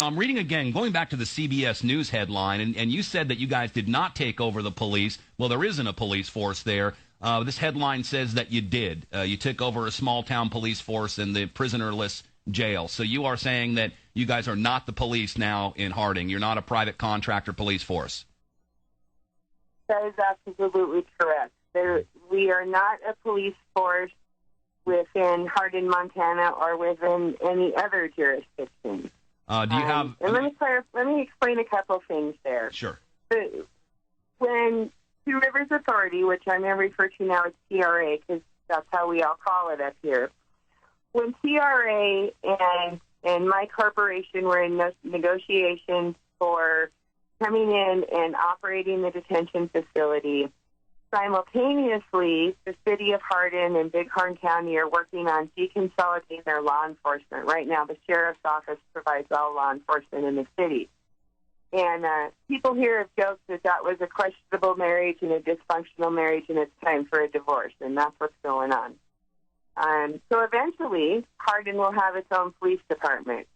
I'm reading again, going back to the CBS News headline, and you said that you guys did not take over the police. Well, there isn't a police force there. This headline says that you did. You took over a small-town police force in the prisonerless jail. So you are saying that you guys are not the police now in Harding. You're not a private contractor police force. That is absolutely correct. We are not a police force within Hardin, Montana, or within any other jurisdiction. Do you have? And let me explain a couple things there. Sure. When Two Rivers Authority, which I'm going to refer to now as TRA, because that's how we all call it up here. When TRA and my corporation were in negotiations for coming in and operating the detention facility, simultaneously, the city of Hardin and Bighorn County are working on deconsolidating their law enforcement. Right now, the sheriff's office provides all law enforcement in the city. And people here have joked that that was a questionable marriage and a dysfunctional marriage, and it's time for a divorce, and that's what's going on. So eventually, Hardin will have its own police department.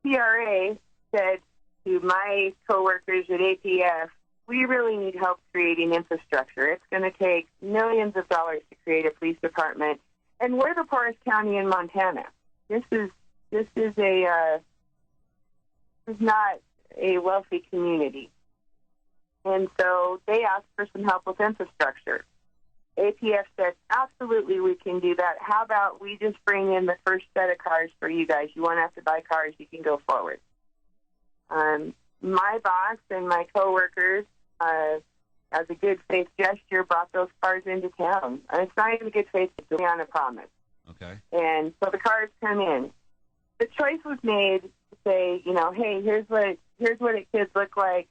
TRA said to my coworkers at APF, we really need help creating infrastructure. It's going to take millions of dollars to create a police department, and we're the poorest county in Montana. This is not a wealthy community, and so they asked for some help with infrastructure. APF said, absolutely, we can do that. How about we just bring in the first set of cars for you guys? You won't have to buy cars. You can go forward. My boss and my coworkers, as a good faith gesture, brought those cars into town. And it's not even a good faith, it's on a promise. Okay. And so the cars come in. The choice was made to say, hey, here's what it could look like.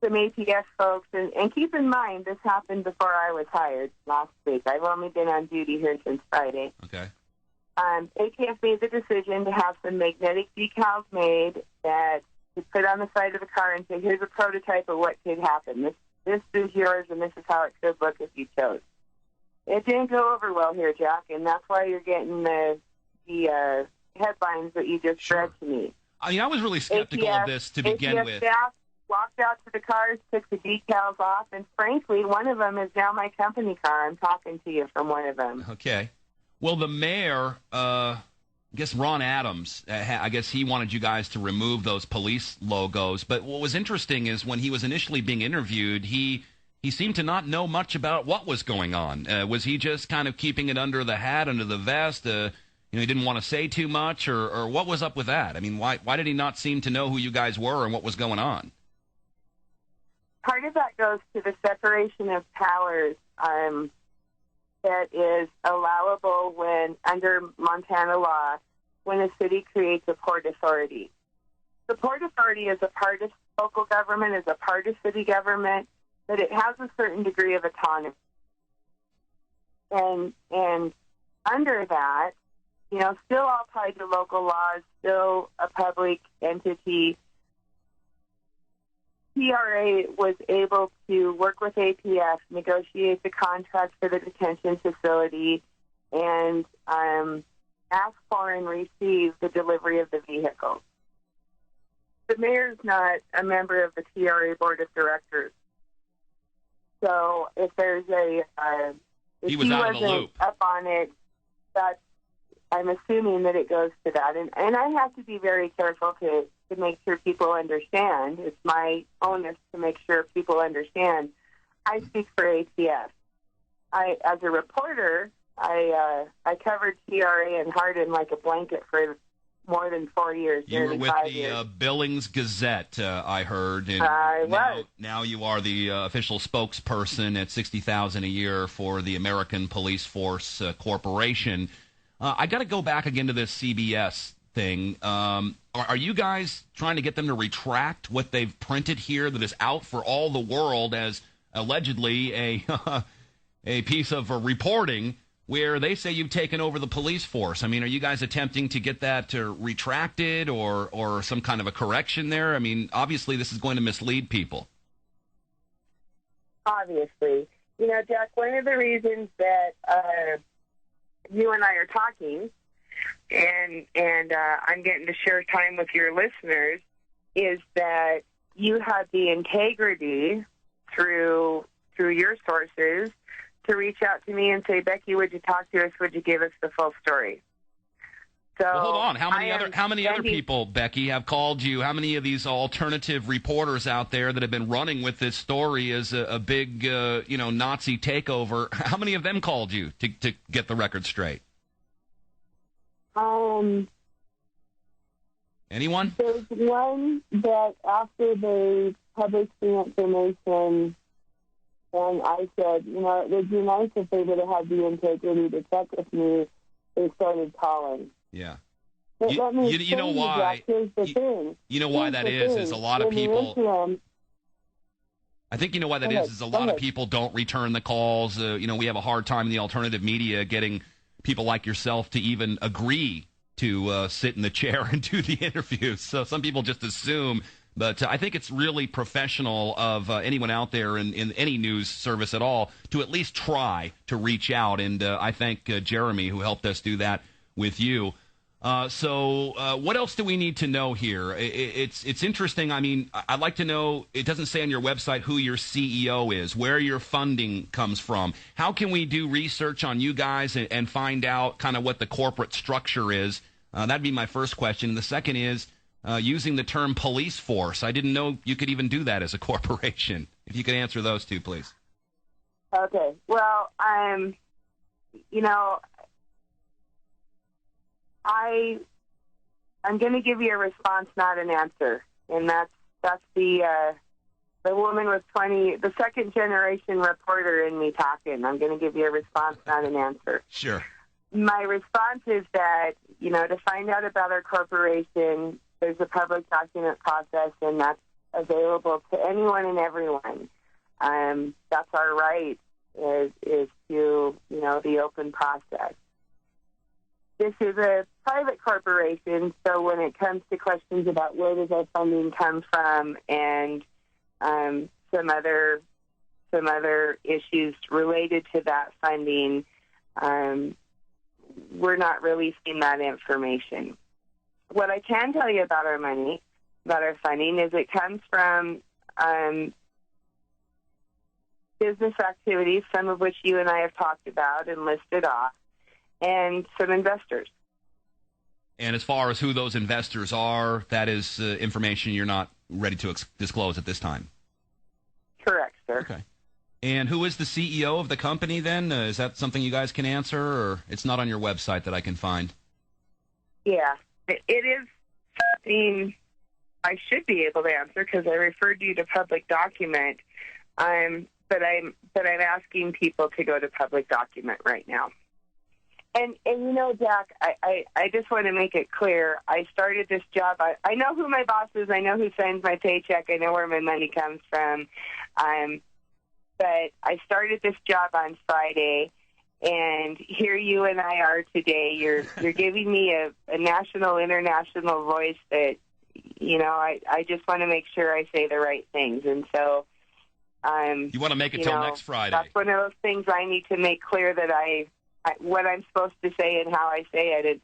Some APF folks, and keep in mind, this happened before I was hired last week. I've only been on duty here since Friday. Okay. APF made the decision to have some magnetic decals made that you put on the side of the car and say, here's a prototype of what could happen. This is yours, and this is how it could look if you chose. It didn't go over well here, Jack, and that's why you're getting the headlines that you just read to me. I mean, I was really skeptical of this to begin with. Staff walked out to the cars, took the decals off, and frankly, one of them is now my company car. I'm talking to you from one of them. Okay. Well, the mayor, I guess Ron Adams, I guess he wanted you guys to remove those police logos. But what was interesting is when he was initially being interviewed, he seemed to not know much about what was going on. Was he just kind of keeping it under the hat, under the vest? He didn't want to say too much, or what was up with that? I mean, why did he not seem to know who you guys were and what was going on? Part of that goes to the separation of powers that is allowable when, under Montana law, when a city creates a port authority. The port authority is a part of local government, is a part of city government, but it has a certain degree of autonomy. And under that, still all tied to local laws, still a public entity, TRA was able to work with APF, negotiate the contract for the detention facility, and ask for and receive the delivery of the vehicles. The mayor's not a member of the TRA board of directors. So if there's if he was out of the loop. Up on it, I'm assuming that it goes to that. And I have to be very careful to make sure people understand. It's my onus to make sure people understand. I speak for ATF. As a reporter, I covered TRA and Hardin like a blanket for more than 4 years. You were with the Billings Gazette, I heard. And I was. Now you are the official spokesperson at $60,000 a year for the American Police Force Corporation. I got to go back again to this CBS thing. Are you guys trying to get them to retract what they've printed here that is out for all the world as allegedly a piece of reporting where they say you've taken over the police force? I mean, are you guys attempting to get that retracted or some kind of a correction there? I mean, obviously this is going to mislead people. Obviously. Jack, one of the reasons that you and I are talking and I'm getting to share time with your listeners, is that you had the integrity through your sources to reach out to me and say, Becky, would you talk to us? Would you give us the full story? So well, hold on. How many other people, Becky, have called you? How many of these alternative reporters out there that have been running with this story as a big, Nazi takeover? How many of them called you to get the record straight? Anyone? There's one that after they published the information, and I said, it would be nice if they would have had the integrity to check with me. They started calling. Yeah. But you know why? Here's the thing. You know why that is a lot of people. I think you know why that is a lot of people don't return the calls. We have a hard time in the alternative media getting people like yourself to even agree to sit in the chair and do the interviews. So some people just assume. But I think it's really professional of anyone out there in any news service at all to at least try to reach out. And I thank Jeremy, who helped us do that with you. So what else do we need to know here? It's interesting. I mean, I'd like to know, it doesn't say on your website who your CEO is, where your funding comes from. How can we do research on you guys and find out kind of what the corporate structure is? That'd be my first question. And the second is using the term police force. I didn't know you could even do that as a corporation. If you could answer those two, please. Okay. Well, I'm going to give you a response, not an answer, and that's the woman with the second generation reporter in me talking. I'm going to give you a response, not an answer. Sure. My response is that to find out about our corporation, there's a public document process, and that's available to anyone and everyone. That's our right is to the open process. This is a private corporation, so when it comes to questions about where does our funding come from and some other issues related to that funding, we're not releasing that information. What I can tell you about our money, about our funding, is it comes from business activities, some of which you and I have talked about and listed off, and some investors. And as far as who those investors are, that is information you're not ready to disclose at this time? Correct, sir. Okay. And who is the CEO of the company then? Is that something you guys can answer, or it's not on your website that I can find? Yeah, it is something I should be able to answer because I referred you to public document. But I'm asking people to go to public document right now. And Jack, I just want to make it clear. I started this job. I know who my boss is. I know who signs my paycheck. I know where my money comes from. But I started this job on Friday, and here you and I are today. You're giving me a national, international voice that, I just want to make sure I say the right things. And so you want to make it till next Friday. That's one of those things I need to make clear that what I'm supposed to say and how I say it. And,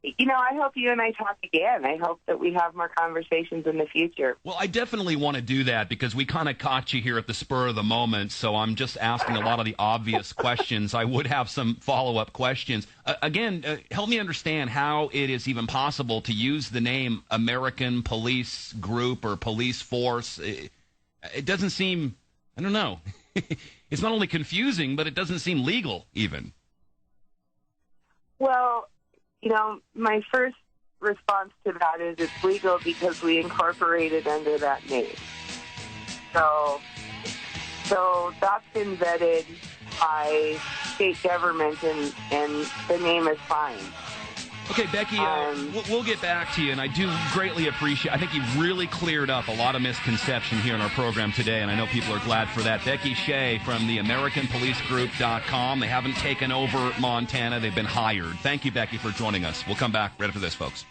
I hope you and I talk again. I hope that we have more conversations in the future. Well, I definitely want to do that because we kind of caught you here at the spur of the moment, so I'm just asking a lot of the obvious questions. I would have some follow-up questions. Again, help me understand how it is even possible to use the name American Police Group or Police Force. It doesn't seem, I don't know. It's not only confusing, but it doesn't seem legal even. Well, my first response to that is it's legal because we incorporated under that name. So that's been vetted by state government, and the name is fine. Okay, Becky, we'll get back to you, and I do greatly appreciate. I think you've really cleared up a lot of misconception here in our program today, and I know people are glad for that. Becky Shay from the AmericanPoliceGroup.com. They haven't taken over Montana; they've been hired. Thank you, Becky, for joining us. We'll come back right after this, folks.